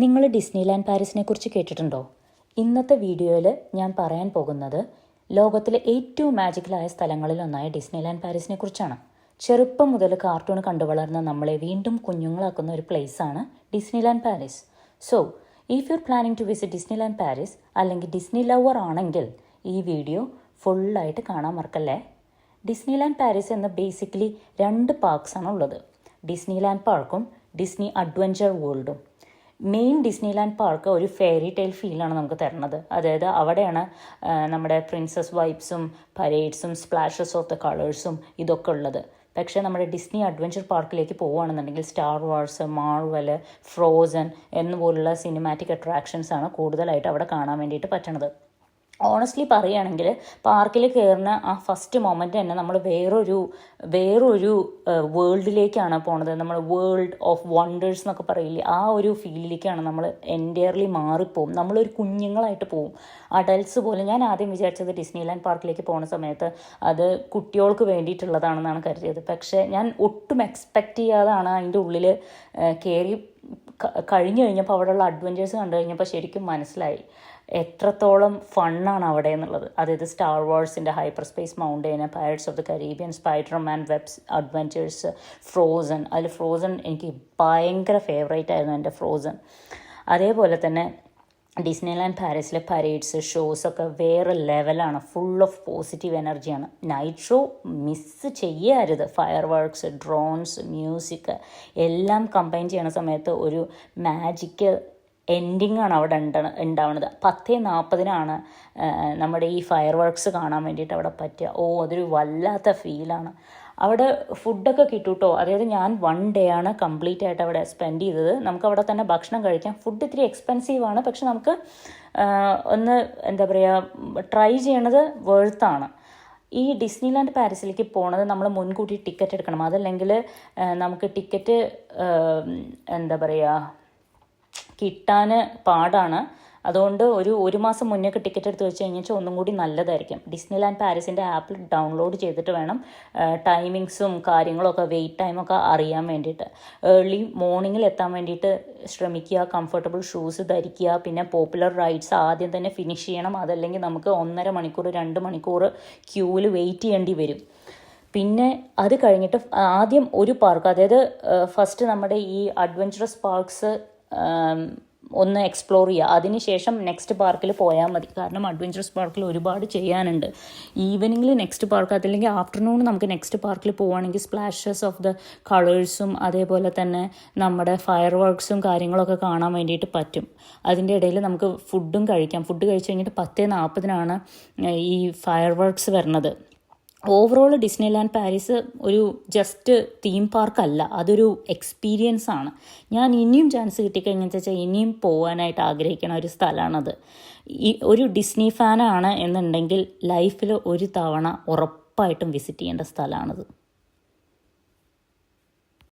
നിങ്ങൾ ഡിസ്നിലാൻഡ് പാരീസിനെ കുറിച്ച് കേട്ടിട്ടുണ്ടോ? ഇന്നത്തെ വീഡിയോയിൽ ഞാൻ പറയാൻ പോകുന്നത് ലോകത്തിലെ ഏറ്റവും മാജിക്കലായ സ്ഥലങ്ങളിലൊന്നായ ഡിസ്നിലാൻഡ് പാരീസിനെ കുറിച്ചാണ്. ചെറുപ്പം മുതൽ കാർട്ടൂൺ കണ്ടു വളർന്ന നമ്മളെ വീണ്ടും കുഞ്ഞുങ്ങളാക്കുന്ന ഒരു പ്ലേസാണ് Disneyland Paris. So if you are planning to visit Disneyland Paris അല്ലെങ്കിൽ ഡിസ്നി ലവർ ആണെങ്കിൽ ഈ വീഡിയോ ഫുള്ളായിട്ട് കാണാൻ മറക്കല്ലേ. ഡിസ്നിലാൻഡ് പാരീസ് എന്ന ബേസിക്കലി 2 പാർക്സാണ് ഉള്ളത്. ഡിസ്നിലാൻഡ് പാർക്കും ഡിസ്നി അഡ്വഞ്ചർ വേൾഡും. മെയിൻ ഡിസ്നിലാൻഡ് പാർക്ക് ഒരു ഫെയറി ടെയിൽ ഫീലാണ് നമുക്ക് തരുന്നത്. അതായത് അവിടെയാണ് നമ്മുടെ പ്രിൻസസ് വൈബ്സും പരേഡ്സും സ്പ്ലാഷസ് ഓഫ് ദ കളേഴ്സും ഇതൊക്കെ ഉള്ളത്. പക്ഷേ നമ്മുടെ ഡിസ്നി അഡ്വഞ്ചർ പാർക്കിലേക്ക് പോവുകയാണെന്നുണ്ടെങ്കിൽ സ്റ്റാർ വാർസ്, മാർവൽ, ഫ്രോസൺ എന്നുപോലുള്ള സിനിമാറ്റിക് അട്രാക്ഷൻസാണ് കൂടുതലായിട്ട് അവിടെ കാണാൻ വേണ്ടിയിട്ട് പറ്റണത്. ഓണസ്റ്റ്ലി പറയുകയാണെങ്കിൽ പാർക്കിൽ കയറുന്ന ആ ഫസ്റ്റ് മൊമെൻ്റ് തന്നെ നമ്മൾ വേറൊരു വേൾഡിലേക്കാണ് പോണത്. നമ്മൾ വേൾഡ് ഓഫ് വണ്ടേഴ്സ് എന്നൊക്കെ പറയില്ലേ, ആ ഒരു ഫീലിലേക്കാണ് നമ്മൾ എൻറ്റയർലി മാറിപ്പോവും. നമ്മളൊരു കുഞ്ഞുങ്ങളായിട്ട് പോവും. അഡൽട്ട്സ് പോലും, ഞാൻ ആദ്യം വിചാരിച്ചത് ഡിസ്നിലാൻഡ് പാർക്കിലേക്ക് പോകുന്ന സമയത്ത് അത് കുട്ടികൾക്ക് വേണ്ടിയിട്ടുള്ളതാണെന്നാണ് കരുതിയത്. പക്ഷേ ഞാൻ ഒട്ടും എക്സ്പെക്റ്റ് ചെയ്യാതാണ് അതിൻ്റെ ഉള്ളിൽ കയറി കഴിഞ്ഞപ്പോൾ അവിടെയുള്ള അഡ്വഞ്ചേഴ്സ് കണ്ടു കഴിഞ്ഞപ്പോൾ ശരിക്കും മനസ്സിലായി എത്രത്തോളം ഫണ്ണാണ് അവിടെ എന്നുള്ളത്. അതായത് സ്റ്റാർ വാർസിൻ്റെ hyperspace mountain, pirates of the Caribbean, Spiderman webs adventures, Frozen. അതിൽ ഫ്രോസൺ എനിക്ക് ഭയങ്കര ഫേവറേറ്റ് ആയിരുന്നു എൻ്റെ ഫ്രോസൺ. അതേപോലെ തന്നെ ഡിസ്നിലാൻഡ് പാരീസിലെ പരേഡ്സ്, ഷോസൊക്കെ വേറെ ലെവലാണ്. ഫുൾ ഓഫ് പോസിറ്റീവ് എനർജിയാണ്. നൈറ്റ് ഷോ മിസ് ചെയ്യരുത്. ഫയർ വർക്ക്സ്, ഡ്രോൺസ്, മ്യൂസിക് എല്ലാം കമ്പൈൻ ചെയ്യണ സമയത്ത് ഒരു മാജിക്കൽ എൻഡിങ് ആണ് അവിടെ ഉണ്ടാവുന്നത്. 10:40 നമ്മുടെ ഈ ഫയർ വർക്ക്സ് കാണാൻ വേണ്ടിയിട്ട് അവിടെ പറ്റുക. അതൊരു വല്ലാത്ത ഫീലാണ്. അവിടെ ഫുഡൊക്കെ കിട്ടും കേട്ടോ. അതായത് ഞാൻ 1 ഡേ ആണ് കംപ്ലീറ്റ് ആയിട്ട് അവിടെ സ്പെൻഡ് ചെയ്തത്. നമുക്ക് അവിടെ തന്നെ ഭക്ഷണം കഴിക്കാം. ഫുഡ് ഇത്തിരി എക്സ്പെൻസീവാണ്, പക്ഷെ നമുക്ക് ഒന്ന് എന്താ പറയുക ട്രൈ ചെയ്യണത് വേർത്താണ്. ഈ ഡിസ്നിലാൻഡ് പാരീസിലേക്ക് പോണത് നമ്മൾ മുൻകൂട്ടി ടിക്കറ്റ് എടുക്കണം. അതല്ലെങ്കിൽ നമുക്ക് ടിക്കറ്റ് എന്താ പറയുക കിട്ടാൻ പാടാണ്. അതുകൊണ്ട് ഒരു മാസം മുന്നേ ടിക്കറ്റ് എടുത്ത് വെച്ച് കഴിഞ്ഞാൽ ഒന്നും കൂടി നല്ലതായിരിക്കും. ഡിസ്നിലാൻഡ് പാരീസിൻ്റെ ആപ്പ് ഡൗൺലോഡ് ചെയ്തിട്ട് വേണം ടൈമിങ്സും കാര്യങ്ങളൊക്കെ വെയിറ്റ് ടൈമൊക്കെ അറിയാൻ വേണ്ടിയിട്ട്. ഏർലി മോർണിംഗിൽ എത്താൻ വേണ്ടിയിട്ട് ശ്രമിക്കുക. കംഫർട്ടബിൾ ഷൂസ് ധരിക്കുക. പിന്നെ പോപ്പുലർ റൈഡ്സ് ആദ്യം തന്നെ ഫിനിഷ് ചെയ്യണം. അതല്ലെങ്കിൽ നമുക്ക് 1.5 മണിക്കൂർ 2 മണിക്കൂർ ക്യൂവിൽ വെയിറ്റ് ചെയ്യേണ്ടി വരും. പിന്നെ അത് കഴിഞ്ഞിട്ട് ആദ്യം ഒരു പാർക്ക്, അതായത് ഫസ്റ്റ് നമ്മുടെ ഈ അഡ്വഞ്ചറസ് പാർക്സ് ഒന്ന് എക്സ്പ്ലോർ ചെയ്യുക. അതിനുശേഷം നെക്സ്റ്റ് പാർക്കിൽ പോയാൽ മതി. കാരണം അഡ്വഞ്ചറസ് പാർക്കിൽ ഒരുപാട് ചെയ്യാനുണ്ട്. ഈവനിങ്ങിൽ നെക്സ്റ്റ് പാർക്ക്, അതല്ലെങ്കിൽ ആഫ്റ്റർനൂൺ നമുക്ക് നെക്സ്റ്റ് പാർക്കിൽ പോവുകയാണെങ്കിൽ സ്പ്ലാഷസ് ഓഫ് ദ കളേഴ്സും അതേപോലെ തന്നെ നമ്മുടെ ഫയർ വർക്ക്സും കാര്യങ്ങളൊക്കെ കാണാൻ വേണ്ടിയിട്ട് പറ്റും. അതിൻ്റെ ഇടയിൽ നമുക്ക് ഫുഡും കഴിക്കാം. ഫുഡ് കഴിച്ച് കഴിഞ്ഞിട്ട് 10:40 ഈ ഫയർ വർക്ക്സ് വരുന്നത്. ഓവറോൾ ഡിസ്നിലാൻഡ് പാരീസ് ഒരു ജസ്റ്റ് തീം പാർക്കല്ല, അതൊരു എക്സ്പീരിയൻസ് ആണ്. ഞാൻ ഇനിയും ചാൻസ് കിട്ടിക്കഴിഞ്ഞാൽ വെച്ചാൽ ഇനിയും പോകാനായിട്ട് ആഗ്രഹിക്കുന്ന ഒരു സ്ഥലമാണത്. ഒരു ഡിസ്നി ഫാനാണ് എന്നുണ്ടെങ്കിൽ ലൈഫിൽ ഒരു തവണ ഉറപ്പായിട്ടും വിസിറ്റ് ചെയ്യേണ്ട സ്ഥലമാണത്.